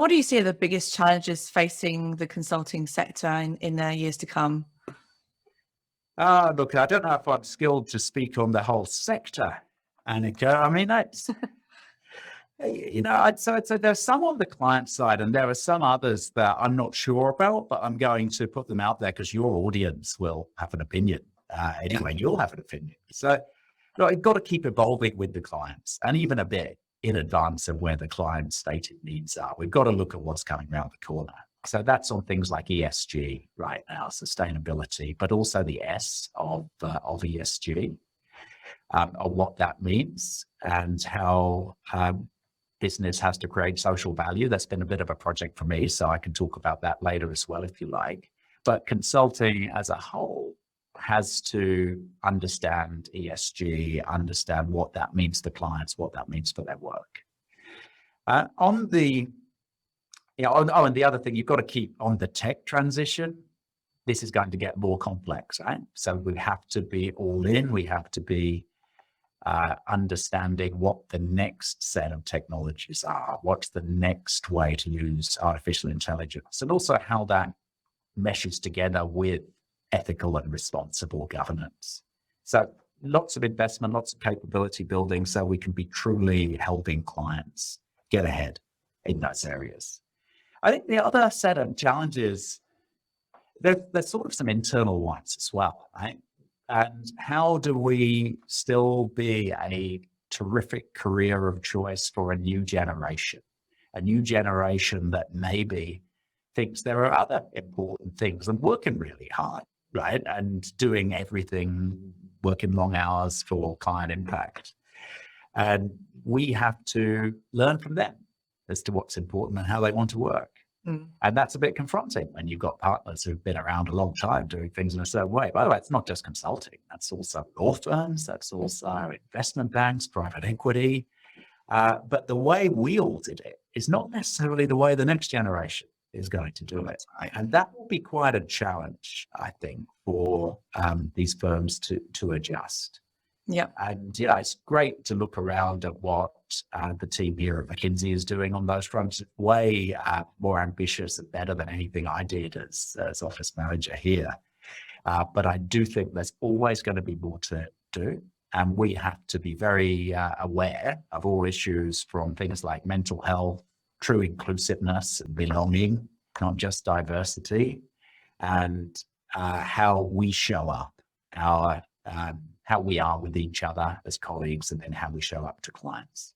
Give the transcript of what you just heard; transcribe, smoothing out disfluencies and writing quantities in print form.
What do you see are the biggest challenges facing the consulting sector in the years to come? Look, I don't know if I'm skilled to speak on the whole sector, Anika. I mean, I'd say there's some on the client side, and there are some others that I'm not sure about, but I'm going to put them out there because your audience will have an opinion. Anyway, you'll have an opinion. So, look, you've got to keep evolving with the clients, and even a bit in advance of where the client's stated needs are. We've got to look at what's coming around the corner. So that's on things like ESG right now, sustainability, but also the S of ESG, of what that means and how business has to create social value. That's been a bit of a project for me, so I can talk about that later as well, if you like. But consulting as a whole has to understand ESG, understand what that means to clients, what that means for their work. And the other thing, you've got to keep on the tech transition. This is going to get more complex, right? So we have to be all in. We have to be understanding what the next set of technologies are, what's the next way to use artificial intelligence, and also how that meshes together with ethical and responsible governance. So lots of investment, lots of capability building so we can be truly helping clients get ahead in those areas. I think the other set of challenges, there's sort of some internal ones as well, right? And how do we still be a terrific career of choice for a new generation that maybe thinks there are other important things and working really hard, right? And doing everything, working long hours for client impact. And we have to learn from them as to what's important and how they want to work. And that's a bit confronting when you've got partners who've been around a long time doing things in a certain way. By the way, it's not just consulting. That's also law firms. That's also investment banks, private equity. But the way we all did it is not necessarily the way the next generation is going to do it. And that will be quite a challenge, I think, for these firms to adjust. Yeah. And it's great to look around at what the team here at McKinsey is doing on those fronts. Way more ambitious and better than anything I did as office manager here. But I do think there's always going to be more to do. And we have to be very aware of all issues, from things like mental health, true inclusiveness and belonging, not just diversity, and how we show up, how we are with each other as colleagues, and then how we show up to clients.